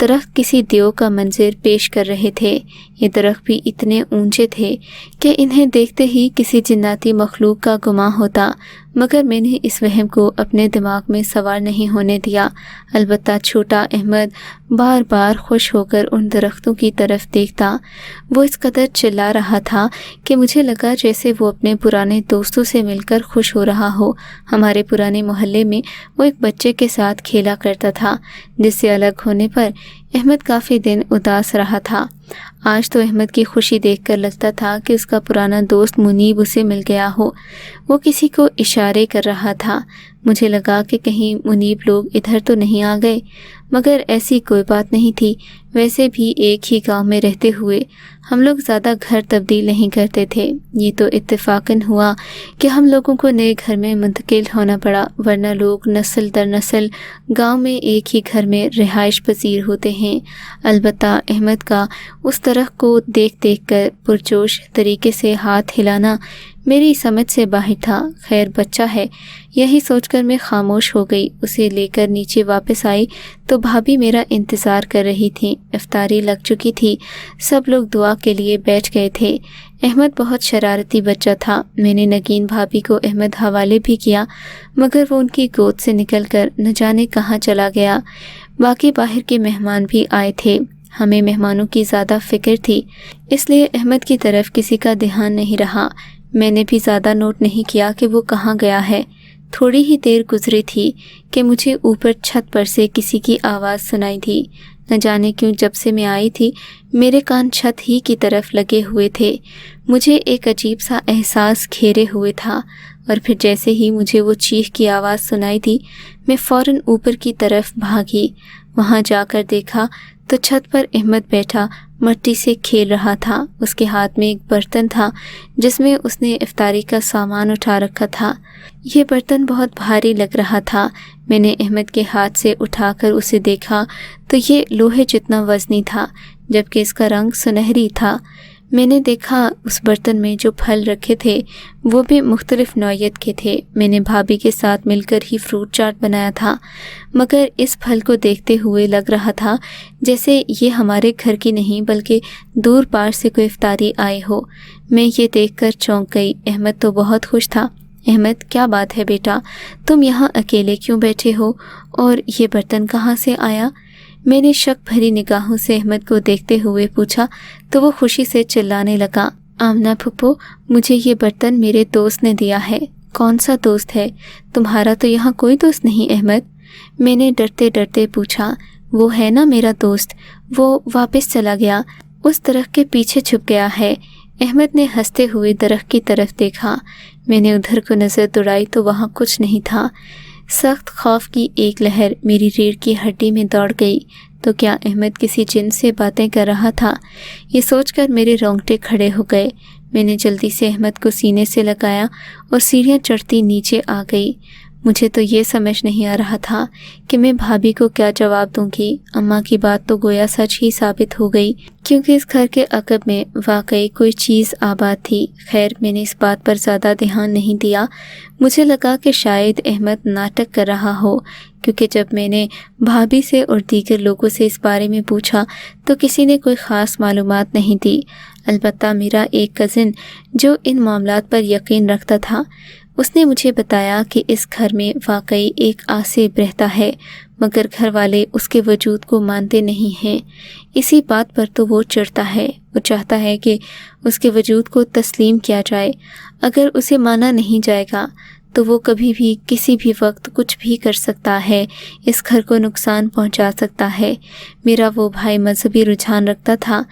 درخت کسی دیو کا منظر پیش کر رہے تھے۔ یہ درخت بھی اتنے اونچے تھے کہ انہیں دیکھتے ہی کسی جناتی مخلوق کا گمان ہوتا، مگر میں نے اس وہم کو اپنے دماغ میں سوار نہیں ہونے دیا۔ البتہ چھوٹا احمد بار بار خوش ہو کر ان درختوں کی طرف دیکھتا۔ وہ اس قدر چلا رہا تھا کہ مجھے لگا جیسے وہ اپنے پرانے دوستوں سے مل کر خوش ہو رہا ہو۔ ہمارے پرانے محلے میں وہ ایک بچے کے ساتھ کھیلا کرتا تھا، جس سے الگ ہونے پر احمد کافی دن اداس رہا تھا۔ آج تو احمد کی خوشی دیکھ کر لگتا تھا کہ اس کا پرانا دوست منیب اسے مل گیا ہو۔ وہ کسی کو اشارے کر رہا تھا۔ مجھے لگا کہ کہیں منیب لوگ ادھر تو نہیں آ گئے، مگر ایسی کوئی بات نہیں تھی۔ ویسے بھی ایک ہی گاؤں میں رہتے ہوئے ہم لوگ زیادہ گھر تبدیل نہیں کرتے تھے۔ یہ تو اتفاقاً ہوا کہ ہم لوگوں کو نئے گھر میں منتقل ہونا پڑا، ورنہ لوگ نسل در نسل گاؤں میں ایک ہی گھر میں رہائش پذیر ہوتے ہیں۔ البتہ احمد کا اس درخت کو دیکھ کر پرجوش طریقے سے ہاتھ ہلانا میری سمجھ سے باہر تھا۔ خیر بچہ ہے، یہی سوچ کر میں خاموش ہو گئی۔ اسے لے کر نیچے واپس آئی تو بھابھی میرا انتظار کر رہی تھیں۔ افطاری لگ چکی تھی، سب لوگ دعا کے لیے بیٹھ گئے تھے۔ احمد بہت شرارتی بچہ تھا۔ میں نے نگین بھابھی کو احمد حوالے بھی کیا، مگر وہ ان کی گود سے نکل کر نہ جانے کہاں چلا گیا۔ باقی باہر کے مہمان بھی آئے تھے۔ ہمیں مہمانوں کی زیادہ فکر تھی، اس لیے احمد کی طرف کسی کا دھیان نہیں رہا۔ میں نے بھی زیادہ نوٹ نہیں کیا کہ وہ کہاں گیا ہے۔ تھوڑی ہی دیر گزری تھی کہ مجھے اوپر چھت پر سے کسی کی آواز سنائی دی۔ نہ جانے کیوں جب سے میں آئی تھی میرے کان چھت ہی کی طرف لگے ہوئے تھے۔ مجھے ایک عجیب سا احساس گھیرے ہوئے تھا، اور پھر جیسے ہی مجھے وہ چیخ کی آواز سنائی دی میں فوراً اوپر کی طرف بھاگی۔ وہاں جا کر دیکھا تو چھت پر احمد بیٹھا مٹی سے کھیل رہا تھا۔ اس کے ہاتھ میں ایک برتن تھا جس میں اس نے افطاری کا سامان اٹھا رکھا تھا۔ یہ برتن بہت بھاری لگ رہا تھا۔ میں نے احمد کے ہاتھ سے اٹھا کر اسے دیکھا تو یہ لوہے جتنا وزنی تھا، جبکہ اس کا رنگ سنہری تھا۔ میں نے دیکھا اس برتن میں جو پھل رکھے تھے وہ بھی مختلف نوعیت کے تھے۔ میں نے بھابھی کے ساتھ مل کر ہی فروٹ چاٹ بنایا تھا، مگر اس پھل کو دیکھتے ہوئے لگ رہا تھا جیسے یہ ہمارے گھر کی نہیں بلکہ دور پار سے کوئی افطاری آئی ہو۔ میں یہ دیکھ کر چونک گئی۔ احمد تو بہت خوش تھا۔ احمد کیا بات ہے بیٹا، تم یہاں اکیلے کیوں بیٹھے ہو، اور یہ برتن کہاں سے آیا؟ میں نے شک بھری نگاہوں سے احمد کو دیکھتے ہوئے پوچھا تو وہ خوشی سے چلانے لگا، آمنہ پھپھو، مجھے یہ برتن میرے دوست نے دیا ہے۔ کون سا دوست ہے؟ تمہارا تو یہاں کوئی دوست نہیں احمد۔ میں نے ڈرتے ڈرتے پوچھا۔ وہ ہے نا میرا دوست، وہ واپس چلا گیا، اس درخت کے پیچھے چھپ گیا ہے۔ احمد نے ہنستے ہوئے درخت کی طرف دیکھا۔ میں نے ادھر کو نظر دوڑائی تو وہاں کچھ نہیں تھا۔ سخت خوف کی ایک لہر میری ریڑھ کی ہڈی میں دوڑ گئی۔ تو کیا احمد کسی جن سے باتیں کر رہا تھا؟ یہ سوچ کر میرے رونگٹے کھڑے ہو گئے۔ میں نے جلدی سے احمد کو سینے سے لگایا اور سیڑھیاں چڑھتی نیچے آ گئی۔ مجھے تو یہ سمجھ نہیں آ رہا تھا کہ میں بھابھی کو کیا جواب دوں گی۔ اماں کی بات تو گویا سچ ہی ثابت ہو گئی، کیونکہ اس گھر کے عقب میں واقعی کوئی چیز آباد تھی۔ خیر میں نے اس بات پر زیادہ دھیان نہیں دیا۔ مجھے لگا کہ شاید احمد ناٹک کر رہا ہو، کیونکہ جب میں نے بھابھی سے اور دیگر لوگوں سے اس بارے میں پوچھا تو کسی نے کوئی خاص معلومات نہیں دی۔ البتہ میرا ایک کزن جو ان معاملات پر یقین رکھتا تھا، اس نے مجھے بتایا کہ اس گھر میں واقعی ایک آصف رہتا ہے، مگر گھر والے اس کے وجود کو مانتے نہیں ہیں۔ اسی بات پر تو وہ چڑھتا ہے۔ وہ چاہتا ہے کہ اس کے وجود کو تسلیم کیا جائے۔ اگر اسے مانا نہیں جائے گا تو وہ کبھی بھی کسی بھی وقت کچھ بھی کر سکتا ہے، اس گھر کو نقصان پہنچا سکتا ہے۔ میرا وہ بھائی مذہبی رجحان رکھتا تھا،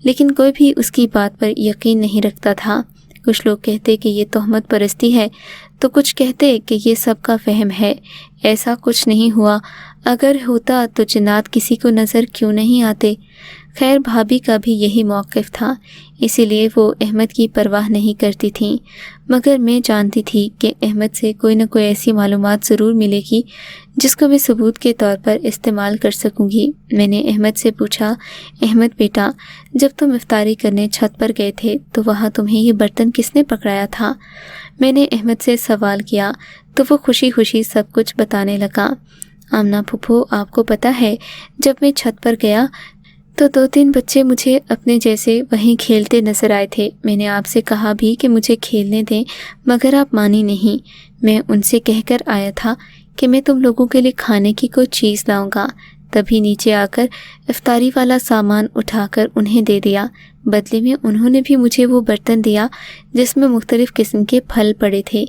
لیکن کوئی بھی اس کی بات پر یقین نہیں رکھتا تھا۔ کچھ لوگ کہتے کہ یہ تہمت پرستی ہے، تو کچھ کہتے کہ یہ سب کا وہم ہے۔ ایسا کچھ نہیں ہوا، اگر ہوتا تو جنات کسی کو نظر کیوں نہیں آتے۔ خیر بھابھی کا بھی یہی موقف تھا، اسی لیے وہ احمد کی پرواہ نہیں کرتی تھیں، مگر میں جانتی تھی کہ احمد سے کوئی نہ کوئی ایسی معلومات ضرور ملے گی جس کو میں ثبوت کے طور پر استعمال کر سکوں گی۔ میں نے احمد سے پوچھا، احمد بیٹا، جب تم افطاری کرنے چھت پر گئے تھے تو وہاں تمہیں یہ برتن کس نے پکڑایا تھا؟ میں نے احمد سے سوال کیا تو وہ خوشی خوشی سب کچھ بتانے لگا۔ آمنہ پھپھو، آپ کو پتہ ہے جب میں چھت پر گیا تو 2-3 بچے مجھے اپنے جیسے وہیں کھیلتے نظر آئے تھے۔ میں نے آپ سے کہا بھی کہ مجھے کھیلنے دیں، مگر آپ مانی نہیں۔ میں ان سے کہہ کر آیا تھا کہ میں تم لوگوں کے لیے کھانے کی کوئی چیز لاؤں گا، تبھی نیچے آ کر افطاری والا سامان اٹھا کر انہیں دے دیا۔ بدلے میں انہوں نے بھی مجھے وہ برتن دیا جس میں مختلف قسم کے پھل پڑے تھے۔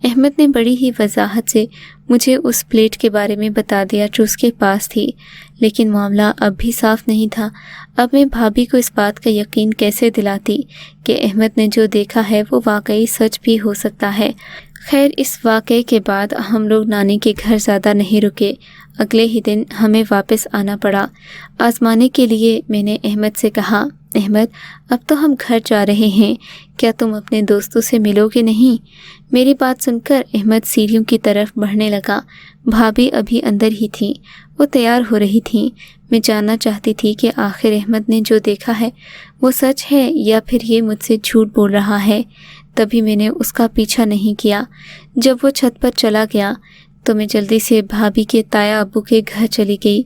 احمد نے بڑی ہی وضاحت سے مجھے اس پلیٹ کے بارے میں بتا دیا جو اس کے پاس تھی، لیکن معاملہ اب بھی صاف نہیں تھا۔ اب میں بھابھی کو اس بات کا یقین کیسے دلاتی کہ احمد نے جو دیکھا ہے وہ واقعی سچ بھی ہو سکتا ہے۔ خیر، اس واقعے کے بعد ہم لوگ نانی کے گھر زیادہ نہیں رکے۔ اگلے ہی دن ہمیں واپس آنا پڑا۔ آزمانے کے لیے میں نے احمد سے کہا، احمد اب تو ہم گھر جا رہے ہیں، کیا تم اپنے دوستوں سے ملو گے نہیں؟ میری بات سن کر احمد سیڑھیوں کی طرف بڑھنے لگا۔ بھابھی ابھی اندر ہی تھیں، وہ تیار ہو رہی تھیں۔ میں جاننا چاہتی تھی کہ آخر احمد نے جو دیکھا ہے وہ سچ ہے یا پھر یہ مجھ سے جھوٹ بول رہا ہے۔ تبھی میں نے اس کا پیچھا نہیں کیا۔ جب وہ چھت پر چلا گیا تو میں جلدی سے بھابھی کے تایا ابو کے گھر چلی گئی۔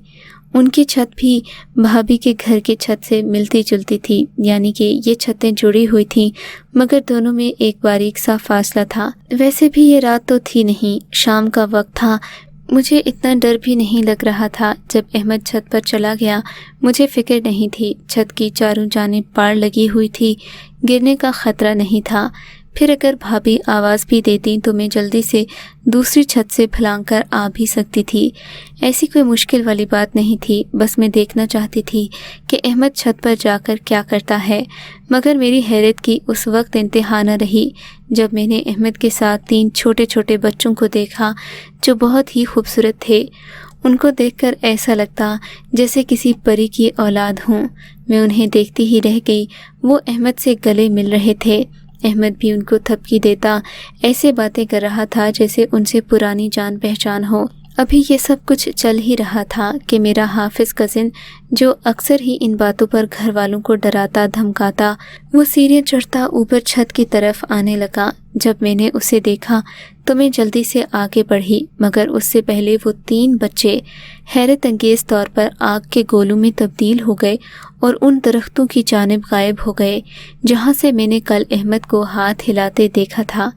ان کی چھت بھی بھابھی کے گھر کی چھت سے ملتی جلتی تھی، یعنی کہ یہ چھتیں جڑی ہوئی تھیں مگر دونوں میں ایک باریک سا فاصلہ تھا۔ ویسے بھی یہ رات تو تھی نہیں، شام کا وقت تھا۔ مجھے اتنا ڈر بھی نہیں لگ رہا تھا۔ جب احمد چھت پر چلا گیا مجھے فکر نہیں تھی، چھت کی چاروں جانب باڑ لگی ہوئی تھی، گرنے کا خطرہ نہیں تھا۔ پھر اگر بھابھی آواز بھی دیتی تو میں جلدی سے دوسری چھت سے پھلانگ کر آ بھی سکتی تھی۔ ایسی کوئی مشکل والی بات نہیں تھی، بس میں دیکھنا چاہتی تھی کہ احمد چھت پر جا کر کیا کرتا ہے۔ مگر میری حیرت کی اس وقت انتہا نہ رہی جب میں نے احمد کے ساتھ 3 چھوٹے چھوٹے بچوں کو دیکھا جو بہت ہی خوبصورت تھے۔ ان کو دیکھ کر ایسا لگتا جیسے کسی پری کی اولاد ہوں۔ میں انہیں دیکھتی ہی رہ گئی۔ وہ احمد سے گلے مل رہے تھے۔ احمد بھی ان کو تھپکی دیتا ایسے باتیں کر رہا تھا جیسے ان سے پرانی جان پہچان ہو۔ ابھی یہ سب کچھ چل ہی رہا تھا کہ میرا حافظ کزن، جو اکثر ہی ان باتوں پر گھر والوں کو ڈراتا دھمکاتا، وہ سیڑھیاں چڑھتا اوپر چھت کی طرف آنے لگا۔ جب میں نے اسے دیکھا تو میں جلدی سے آگے بڑھی، مگر اس سے پہلے وہ 3 بچے حیرت انگیز طور پر آگ کے گولوں میں تبدیل ہو گئے اور ان درختوں کی جانب غائب ہو گئے جہاں سے میں نے کل احمد کو ہاتھ ہلاتے دیکھا تھا۔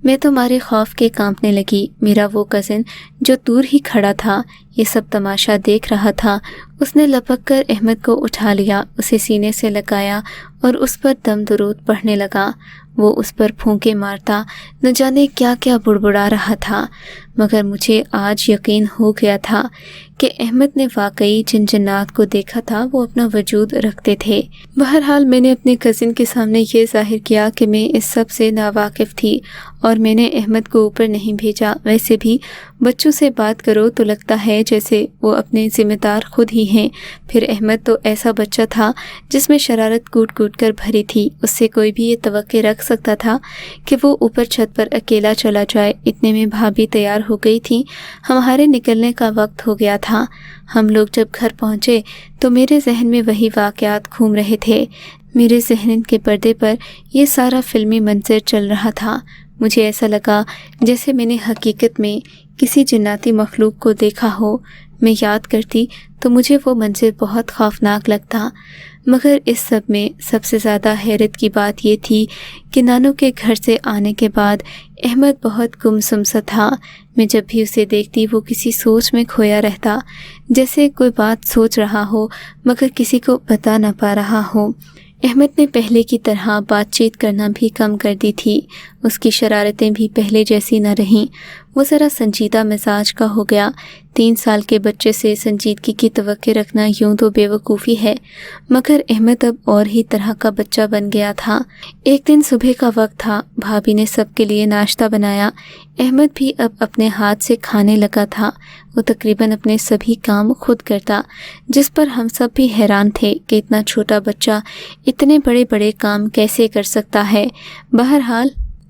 میں تو مارے خوف کے کانپنے لگی۔ میرا وہ کزن جو دور ہی کھڑا تھا یہ سب تماشا دیکھ رہا تھا۔ اس نے لپک کر احمد کو اٹھا لیا، اسے سینے سے لگایا اور اس پر دم درود پڑھنے لگا۔ وہ اس پر پھونکے مارتا نہ جانے کیا کیا بڑبڑا رہا تھا، مگر مجھے آج یقین ہو گیا تھا کہ احمد نے واقعی جن جنات کو دیکھا تھا وہ اپنا وجود رکھتے تھے۔ بہرحال میں نے اپنے کزن کے سامنے یہ ظاہر کیا کہ میں اس سب سے ناواقف تھی اور میں نے احمد کو اوپر نہیں بھیجا۔ ویسے بھی بچوں سے بات کرو تو لگتا ہے جیسے وہ اپنے ذمہ دار خود ہی ہیں۔ پھر احمد تو ایسا بچہ تھا جس میں شرارت کوٹ کوٹ کر بھری تھی۔ اس سے کوئی بھی یہ توقع رکھ سکتا تھا کہ وہ اوپر چھت پر اکیلا چلا جائے۔ اتنے میں بھابھی تیار ہو گئی تھی، ہمارے نکلنے کا وقت ہو گیا تھا۔ ہم لوگ جب گھر پہنچے تو میرے ذہن میں وہی واقعات گھوم رہے تھے۔ میرے ذہن کے پردے پر یہ سارا فلمی منظر چل رہا تھا۔ مجھے ایسا لگا جیسے میں نے حقیقت میں کسی جناتی مخلوق کو دیکھا ہو۔ میں یاد کرتی تو مجھے وہ منظر بہت خوفناک لگتا، مگر اس سب میں سب سے زیادہ حیرت کی بات یہ تھی کہ نانو کے گھر سے آنے کے بعد احمد بہت گمسم سا تھا۔ میں جب بھی اسے دیکھتی وہ کسی سوچ میں کھویا رہتا، جیسے کوئی بات سوچ رہا ہو مگر کسی کو بتا نہ پا رہا ہو۔ احمد نے پہلے کی طرح بات چیت کرنا بھی کم کر دی تھی، اس کی شرارتیں بھی پہلے جیسی نہ رہیں، وہ ذرا سنجیدہ مزاج کا ہو گیا۔ 3 سال کے بچے سے سنجیدگی کی توقع رکھنا یوں تو بے وقوفی ہے، مگر احمد اب اور ہی طرح کا بچہ بن گیا تھا۔ ایک دن صبح کا وقت تھا، بھابھی نے سب کے لیے ناشتہ بنایا۔ احمد بھی اب اپنے ہاتھ سے کھانے لگا تھا۔ وہ تقریباً اپنے سبھی کام خود کرتا، جس پر ہم سب بھی حیران تھے کہ اتنا چھوٹا بچہ اتنے بڑے بڑے کام کیسے کر سکتا ہے۔ بہرحال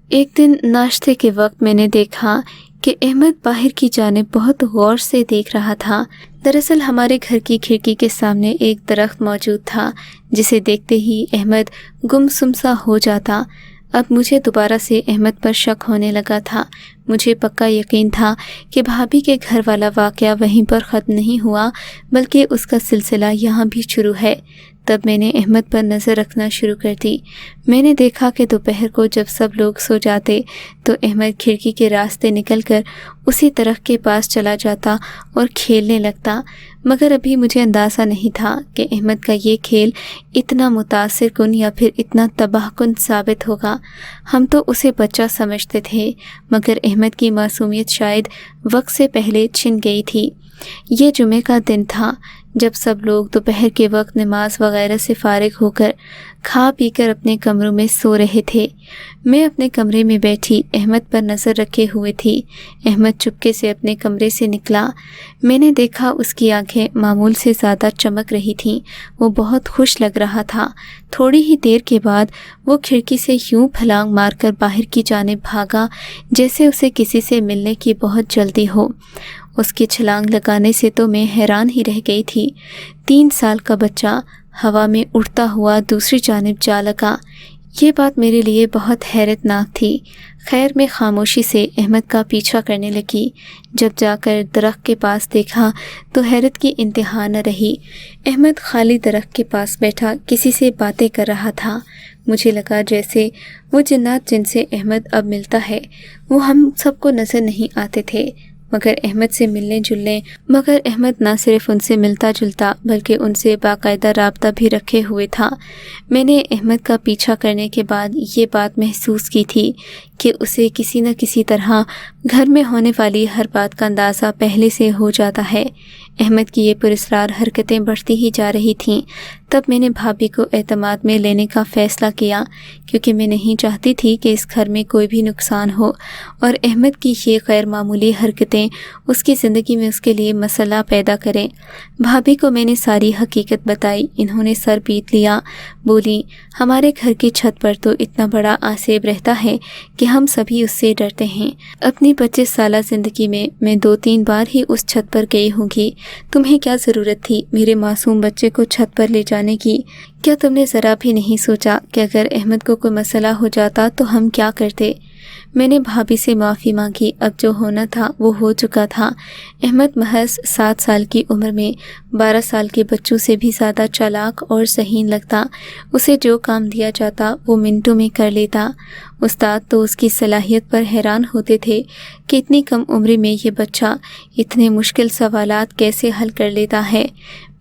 ایک دن ناشتے کے وقت میں نے دیکھا کہ احمد باہر کی جانب بہت غور سے دیکھ رہا تھا۔ دراصل ہمارے گھر کی کھڑکی کے سامنے ایک درخت موجود تھا جسے دیکھتے ہی احمد گمسم سا ہو جاتا۔ اب مجھے دوبارہ سے احمد پر شک ہونے لگا تھا۔ مجھے پکا یقین تھا کہ بھابھی کے گھر والا واقعہ وہیں پر ختم نہیں ہوا بلکہ اس کا سلسلہ یہاں بھی شروع ہے۔ تب میں نے احمد پر نظر رکھنا شروع کر دی۔ میں نے دیکھا کہ دوپہر کو جب سب لوگ سو جاتے تو احمد کھڑکی کے راستے نکل کر اسی درخت کے پاس چلا جاتا اور کھیلنے لگتا، مگر ابھی مجھے اندازہ نہیں تھا کہ احمد کا یہ کھیل اتنا متاثر کن یا پھر اتنا تباہ کن ثابت ہوگا۔ ہم تو اسے بچہ سمجھتے تھے، مگر احمد کی معصومیت شاید وقت سے پہلے چھن گئی تھی۔ یہ جمعے کا دن تھا جب سب لوگ دوپہر کے وقت نماز وغیرہ سے فارغ ہو کر کھا پی کر اپنے کمروں میں سو رہے تھے۔ میں اپنے کمرے میں بیٹھی احمد پر نظر رکھے ہوئے تھی۔ احمد چپکے سے اپنے کمرے سے نکلا۔ میں نے دیکھا اس کی آنکھیں معمول سے زیادہ چمک رہی تھیں۔ وہ بہت خوش لگ رہا تھا۔ تھوڑی ہی دیر کے بعد وہ کھڑکی سے یوں پھلانگ مار کر باہر کی جانب بھاگا جیسے اسے کسی سے ملنے کی بہت جلدی ہو۔ اس کی چھلانگ لگانے سے تو میں حیران ہی رہ گئی تھی۔ 3 سال کا بچہ ہوا میں اڑتا ہوا دوسری جانب جا لگا۔ یہ بات میرے لیے بہت حیرت ناک تھی۔ خیر میں خاموشی سے احمد کا پیچھا کرنے لگی۔ جب جا کر درخت کے پاس دیکھا تو حیرت کی انتہا نہ رہی۔ احمد خالی درخت کے پاس بیٹھا کسی سے باتیں کر رہا تھا۔ مجھے لگا جیسے وہ جنات جن سے احمد اب ملتا ہے وہ ہم سب کو نظر نہیں آتے تھے، مگر احمد نہ صرف ان سے ملتا جلتا بلکہ ان سے باقاعدہ رابطہ بھی رکھے ہوئے تھا۔ میں نے احمد کا پیچھا کرنے کے بعد یہ بات محسوس کی تھی کہ اسے کسی نہ کسی طرح گھر میں ہونے والی ہر بات کا اندازہ پہلے سے ہو جاتا ہے۔ احمد کی یہ پراسرار حرکتیں بڑھتی ہی جا رہی تھیں۔ تب میں نے بھابھی کو اعتماد میں لینے کا فیصلہ کیا، کیونکہ میں نہیں چاہتی تھی کہ اس گھر میں کوئی بھی نقصان ہو اور احمد کی یہ غیر معمولی حرکتیں اس کی زندگی میں اس کے لیے مسئلہ پیدا کریں۔ بھابھی کو میں نے ساری حقیقت بتائی۔ انہوں نے سر پیٹ لیا، بولی، ہمارے گھر کی چھت پر تو اتنا بڑا آسیب رہتا ہے کہ ہم سبھی اس سے ڈرتے ہیں۔ اپنی 25 سالہ زندگی میں 2-3 بار ہی اس چھت پر گئی ہوں گی۔ تمہیں کیا ضرورت تھی میرے معصوم بچے کو چھت پر لے جانے کی؟ کیا تم نے ذرا بھی نہیں سوچا کہ اگر احمد کو کوئی مسئلہ ہو جاتا تو ہم کیا کرتے؟ میں نے بھابھی سے معافی مانگی۔ اب جو ہونا تھا وہ ہو چکا تھا۔ احمد محض 7 سال کی عمر میں 12 سال کے بچوں سے بھی زیادہ چالاک اور ذہین لگتا۔ اسے جو کام دیا جاتا وہ منٹوں میں کر لیتا۔ استاد تو اس کی صلاحیت پر حیران ہوتے تھے کہ اتنی کم عمری میں یہ بچہ اتنے مشکل سوالات کیسے حل کر لیتا ہے۔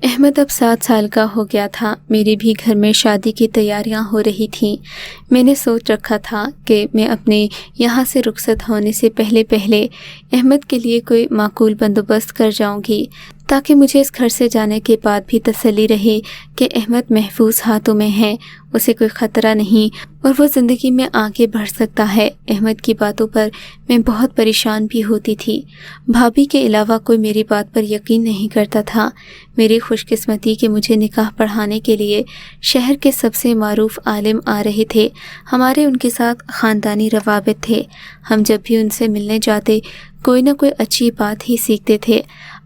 احمد اب 7 سال کا ہو گیا تھا۔ میری بھی گھر میں شادی کی تیاریاں ہو رہی تھیں۔ میں نے سوچ رکھا تھا کہ میں اپنے یہاں سے رخصت ہونے سے پہلے احمد کے لیے کوئی معقول بندوبست کر جاؤں گی، تاکہ مجھے اس گھر سے جانے کے بعد بھی تسلی رہے کہ احمد محفوظ ہاتھوں میں ہے، اسے کوئی خطرہ نہیں اور وہ زندگی میں آگے بڑھ سکتا ہے۔ احمد کی باتوں پر میں بہت پریشان بھی ہوتی تھی۔ بھابھی کے علاوہ کوئی میری بات پر یقین نہیں کرتا تھا۔ میری خوش قسمتی کہ مجھے نکاح پڑھانے کے لیے شہر کے سب سے معروف عالم آ رہے تھے۔ ہمارے ان کے ساتھ خاندانی روابط تھے۔ ہم جب بھی ان سے ملنے جاتے کوئی نہ کوئی اچھی بات ہی سیکھتے تھے۔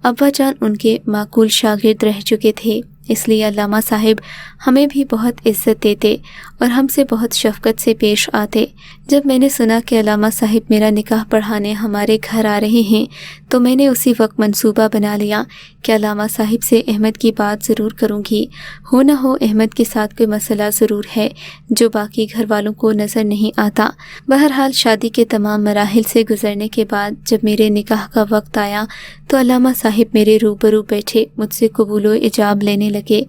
ابا جان ان کے معقول شاگرد رہ چکے تھے، اس لیے علامہ صاحب ہمیں بھی بہت عزت دیتے اور ہم سے بہت شفقت سے پیش آتے۔ جب میں نے سنا کہ علامہ صاحب میرا نکاح پڑھانے ہمارے گھر آ رہے ہیں تو میں نے اسی وقت منصوبہ بنا لیا کہ علامہ صاحب سے احمد کی بات ضرور کروں گی۔ ہو نہ ہو احمد کے ساتھ کوئی مسئلہ ضرور ہے جو باقی گھر والوں کو نظر نہیں آتا۔ بہرحال شادی کے تمام مراحل سے گزرنے کے بعد جب میرے نکاح کا وقت آیا تو علامہ صاحب میرے روبرو بیٹھے مجھ سے قبول و ایجاب لینے لگے۔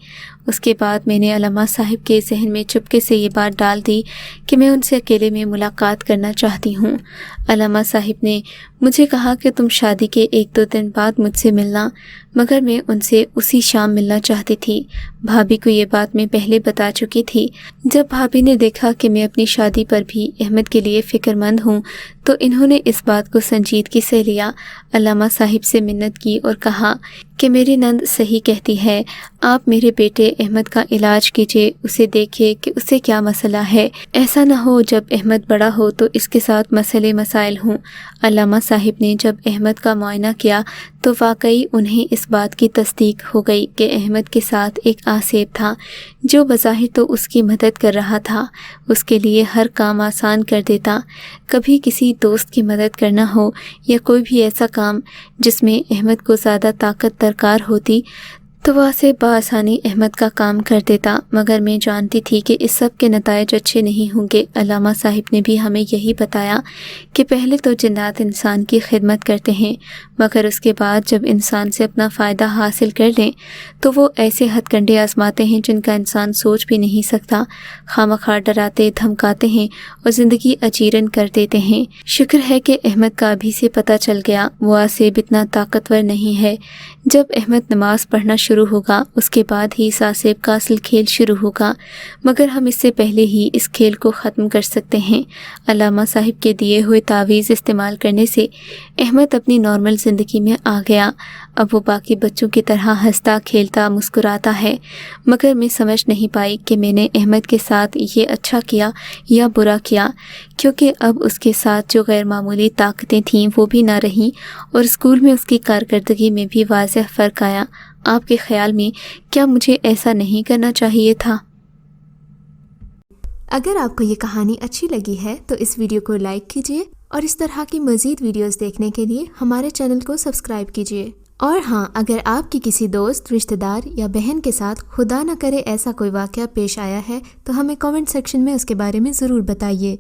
اس کے بعد میں نے علامہ صاحب کے ذہن میں چپکے سے یہ بات ڈال دی کہ میں ان سے اکیلے میں ملاقات کرنا چاہتی ہوں۔ علامہ صاحب نے مجھے کہا کہ تم شادی کے 1-2 دن بعد مجھ سے ملنا، مگر میں ان سے اسی شام ملنا چاہتی تھی۔ بھابھی کو یہ بات میں پہلے بتا چکی تھی۔ جب بھابھی نے دیکھا کہ میں اپنی شادی پر بھی احمد کے لیے فکر مند ہوں تو انہوں نے اس بات کو سنجیدگی سے لیا۔ علامہ صاحب سے منت کی اور کہا کہ میری نند صحیح کہتی ہے، آپ میرے بیٹے احمد کا علاج کیجیے، اسے دیکھیے کہ اسے کیا مسئلہ ہے۔ ایسا نہ ہو جب احمد بڑا ہو تو اس کے ساتھ مسائل ہوں۔ علامہ صاحب نے جب احمد کا معائنہ کیا تو واقعی انہیں اس بات کی تصدیق ہو گئی کہ احمد کے ساتھ ایک آصف تھا، جو بظاہر تو اس کی مدد کر رہا تھا، اس کے لیے ہر کام آسان کر دیتا۔ کبھی کسی دوست کی مدد کرنا ہو یا کوئی بھی ایسا کام جس میں احمد کو زیادہ طاقت درکار ہوتی تو وہ سے بآسانی احمد کا کام کر دیتا، مگر میں جانتی تھی کہ اس سب کے نتائج اچھے نہیں ہوں گے۔ علامہ صاحب نے بھی ہمیں یہی بتایا کہ پہلے تو جنات انسان کی خدمت کرتے ہیں، مگر اس کے بعد جب انسان سے اپنا فائدہ حاصل کر لیں تو وہ ایسے ہتھ کنڈے آزماتے ہیں جن کا انسان سوچ بھی نہیں سکتا، خامخواہ ڈراتے دھمکاتے ہیں اور زندگی اجیرن کر دیتے ہیں۔ شکر ہے کہ احمد کا ابھی سے پتہ چل گیا، وہ آصف اتنا طاقتور نہیں ہے۔ جب احمد نماز پڑھنا شروع ہوگا اس کے بعد ہی اس آصف کا اصل کھیل شروع ہوگا، مگر ہم اس سے پہلے ہی اس کھیل کو ختم کر سکتے ہیں۔ علامہ صاحب کے دیے ہوئے تعویذ استعمال کرنے سے احمد اپنی نارمل زندگی میں آ گیا۔ اب وہ باقی بچوں کی طرح ہنستا کھیلتا مسکراتا ہے، مگر میں سمجھ نہیں پائی کہ میں نے احمد کے ساتھ یہ اچھا کیا یا برا کیا، کیونکہ اب اس کے ساتھ جو غیر معمولی طاقتیں تھیں وہ بھی نہ رہیں اور اسکول میں اس کی کارکردگی میں بھی واضح فرق آیا۔ آپ کے خیال میں کیا مجھے ایسا نہیں کرنا چاہیے تھا؟ اگر آپ کو یہ کہانی اچھی لگی ہے تو اس ویڈیو کو لائک کیجیے اور اس طرح کی مزید ویڈیوز دیکھنے کے لیے ہمارے چینل کو سبسکرائب کیجیے۔ اور ہاں، اگر آپ کی کسی دوست، رشتہ دار یا بہن کے ساتھ خدا نہ کرے ایسا کوئی واقعہ پیش آیا ہے تو ہمیں کامنٹ سیکشن میں اس کے بارے میں ضرور بتائیے۔